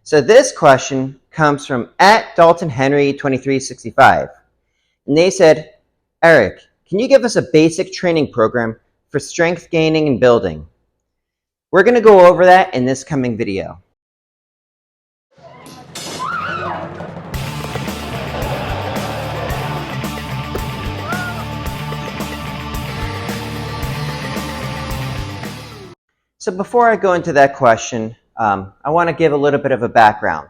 So this question comes from @DaltonHenry2365. And they said, Eric, can you give us a basic training program for strength gaining and building? We're going to go over that in this coming video. So before I go into that question, I want to give a little bit of a background.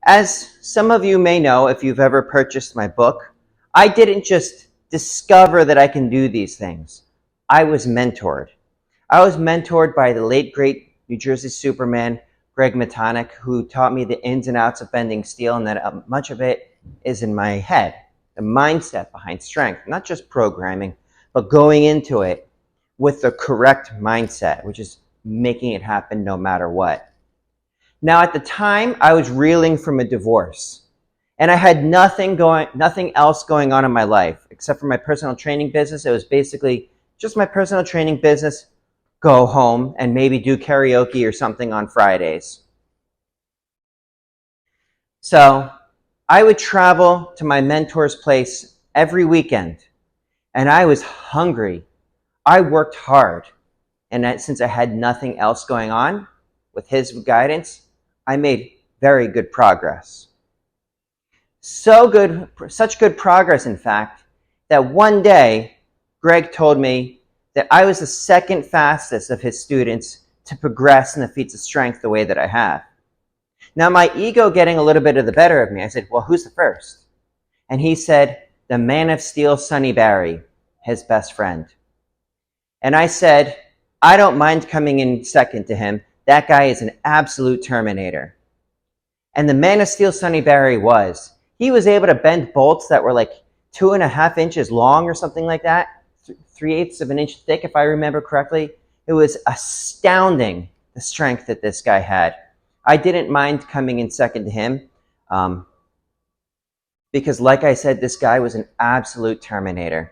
As some of you may know, if you've ever purchased my book, I didn't just discover that I can do these things. I was mentored. I was mentored by the late, great New Jersey Superman, Greg Metonic, who taught me the ins and outs of bending steel, and that much of it is in my head, the mindset behind strength, not just programming, but going into it with the correct mindset, which is making it happen no matter what. Now, at the time, I was reeling from a divorce, and I had nothing else going on in my life except for my personal training business. It was basically just my personal training business, go home, and maybe do karaoke or something on Fridays. So I would travel to my mentor's place every weekend, and I was hungry. I worked hard, and since I had nothing else going on, with his guidance, I made very good progress. Such good progress, in fact, that one day, Greg told me that I was the second fastest of his students to progress in the feats of strength the way that I have. Now, my ego getting a little bit of the better of me, I said, well, who's the first? And he said, the man of steel, Sonny Barry, his best friend. And I said, I don't mind coming in second to him. That guy is an absolute terminator. And the man of steel Sonny Barry was. He was able to bend bolts that were like 2.5 inches long or something like that, 3/8 of an inch thick, if I remember correctly. It was astounding, the strength that this guy had. I didn't mind coming in second to him because, like I said, this guy was an absolute terminator.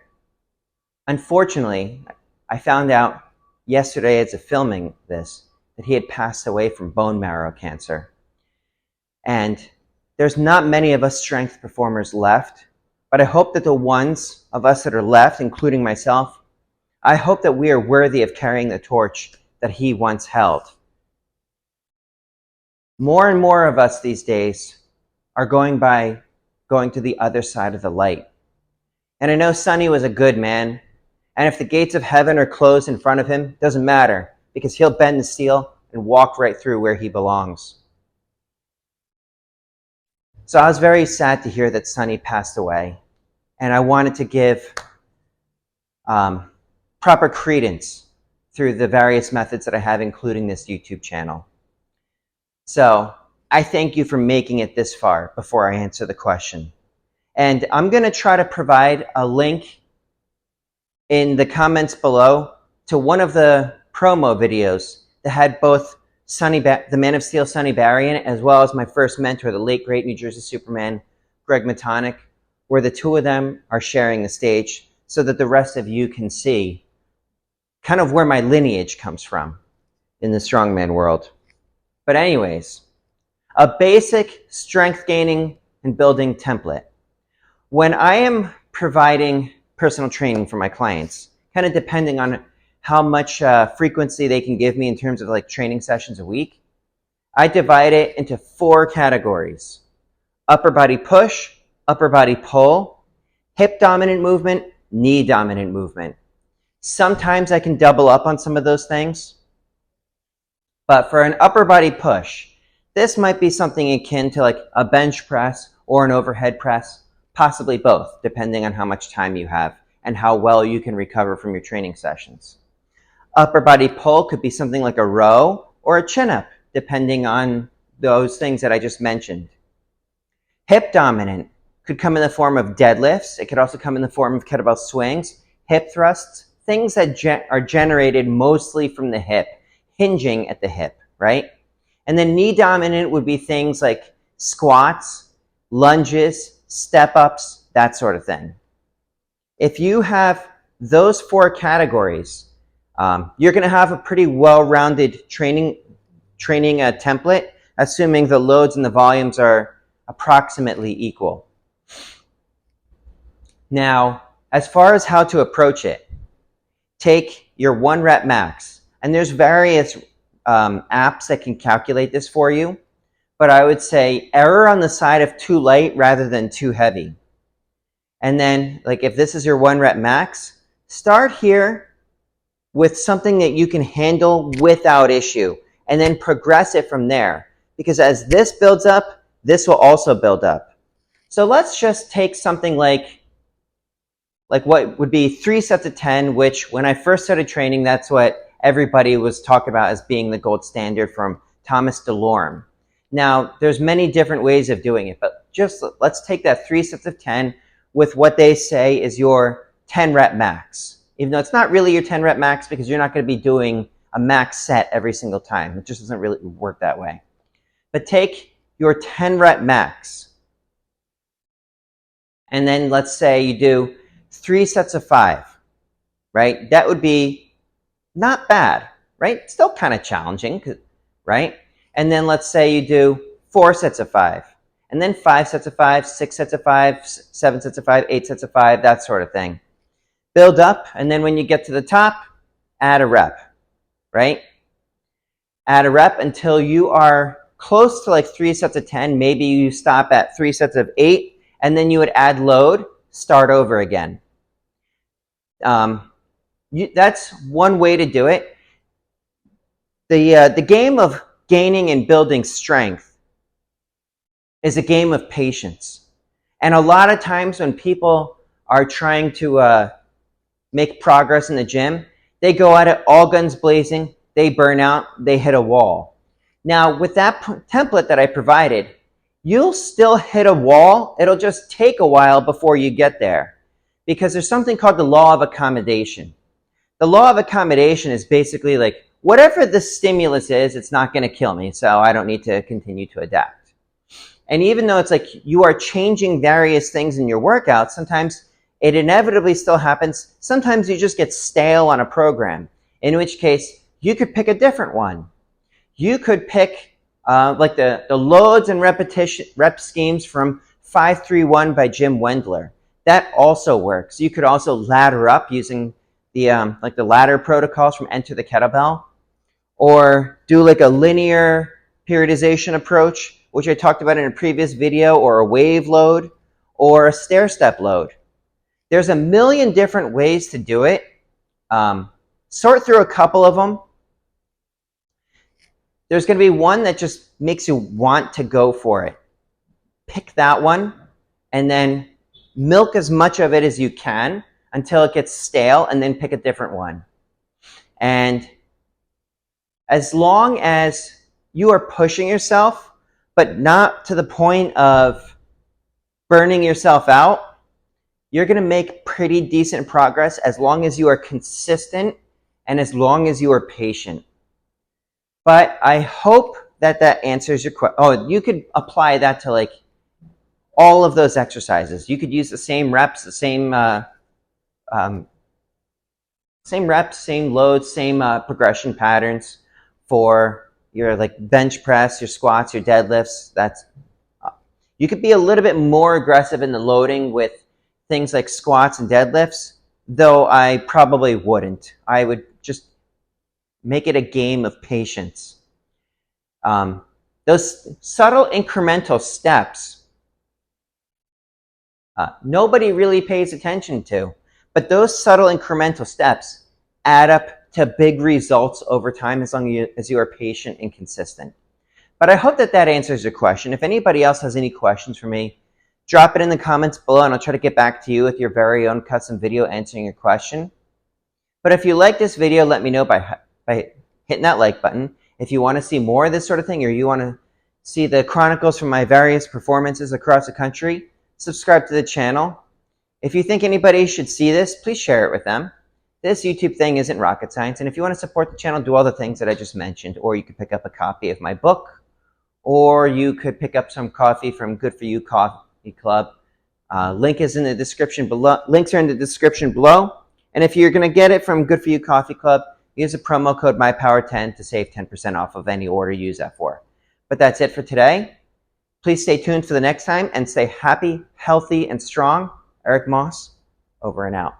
Unfortunately, I found out yesterday as of filming this that he had passed away from bone marrow cancer. And there's not many of us strength performers left, but I hope that the ones of us that are left, including myself, I hope that we are worthy of carrying the torch that he once held. More and more of us these days are going to the other side of the light. And I know Sonny was a good man, and if the gates of heaven are closed in front of him, it doesn't matter, because he'll bend the steel and walk right through where he belongs. So I was very sad to hear that Sonny passed away, and I wanted to give proper credence through the various methods that I have, including this YouTube channel. So I thank you for making it this far before I answer the question. And I'm going to try to provide a link in the comments below to one of the promo videos that had both the Man of Steel, Sonny Barry, in it, as well as my first mentor, the late, great New Jersey Superman, Greg Metonic, where the two of them are sharing the stage so that the rest of you can see kind of where my lineage comes from in the strongman world. But anyways, a basic strength gaining and building template. When I am providing personal training for my clients, kind of depending on how much frequency they can give me in terms of like training sessions a week, I divide it into 4 categories: upper body push, upper body pull, hip dominant movement, knee dominant movement. Sometimes I can double up on some of those things, but for an upper body push, this might be something akin to like a bench press or an overhead press, possibly both, depending on how much time you have and how well you can recover from your training sessions. Upper body pull could be something like a row or a chin-up, depending on those things that I just mentioned. Hip dominant could come in the form of deadlifts. It could also come in the form of kettlebell swings, hip thrusts, things that are generated mostly from the hip, hinging at the hip, right? And then knee dominant would be things like squats, lunges, step-ups, that sort of thing. If you have those 4 categories, you're going to have a pretty well-rounded training template, assuming the loads and the volumes are approximately equal. Now, as far as how to approach it, take your 1 rep max, and there's various apps that can calculate this for you, but I would say err on the side of too light rather than too heavy. And then, like, if this is your 1 rep max, start here with something that you can handle without issue, and then progress it from there. Because as this builds up, this will also build up. So let's just take something like what would be 3 sets of 10, which when I first started training, that's what everybody was talking about as being the gold standard from Thomas DeLorme. Now, there's many different ways of doing it, but just let's take that 3 sets of 10 with what they say is your 10 rep max. Even though it's not really your 10 rep max, because you're not going to be doing a max set every single time. It just doesn't really work that way. But take your 10 rep max, and then let's say you do 3 sets of 5, right? That would be not bad, right? Still kind of challenging, right? And then let's say you do 4 sets of 5, and then 5 sets of 5, 6 sets of 5, 7 sets of 5, 8 sets of 5, that sort of thing. Build up, and then when you get to the top, add a rep, right? Add a rep until you are close to like 3 sets of 10. Maybe you stop at 3 sets of 8, and then you would add load, start over again. That's one way to do it. The game of gaining and building strength is a game of patience. And a lot of times when people are trying to make progress in the gym, they go at it all guns blazing, they burn out, they hit a wall. Now, with that template that I provided, you'll still hit a wall. It'll just take a while before you get there, because there's something called the Law of Accommodation. The Law of Accommodation is basically like, whatever the stimulus is, it's not going to kill me, so I don't need to continue to adapt. And even though it's like you are changing various things in your workouts, sometimes it inevitably still happens. Sometimes you just get stale on a program, in which case you could pick a different one. You could pick like the loads and rep schemes from 531 by Jim Wendler. That also works. You could also ladder up using the like the ladder protocols from Enter the Kettlebell, or do like a linear periodization approach, which I talked about in a previous video, or a wave load, or a stair step load. There's a million different ways to do it. Sort through a couple of them. There's going to be one that just makes you want to go for it. Pick that one, and then milk as much of it as you can until it gets stale, and then pick a different one. And as long as you are pushing yourself, but not to the point of burning yourself out, you're going to make pretty decent progress as long as you are consistent and as long as you are patient. But I hope that answers your question. Oh, you could apply that to like all of those exercises. You could use the same reps, the same reps, same loads, same progression patterns for your like bench press, your squats, your deadlifts. You could be a little bit more aggressive in the loading with things like squats and deadlifts, though I probably wouldn't. I would just make it a game of patience. Those subtle incremental steps, nobody really pays attention to, but those subtle incremental steps add up to big results over time as long as you are patient and consistent. But I hope that answers your question. If anybody else has any questions for me, drop it in the comments below, and I'll try to get back to you with your very own custom video answering your question. But if you like this video, let me know by hitting that like button. If you want to see more of this sort of thing, or you want to see the chronicles from my various performances across the country, subscribe to the channel. If you think anybody should see this, please share it with them. This YouTube thing isn't rocket science, and if you want to support the channel, do all the things that I just mentioned, or you could pick up a copy of my book, or you could pick up some coffee from Good For You Coffee Club. Link is in the description below. Links are in the description below. And if you're going to get it from Good For You Coffee Club, use the promo code MyPower10 to save 10% off of any order you use that for. But that's it for today. Please stay tuned for the next time and stay happy, healthy, and strong. Eric Moss, over and out.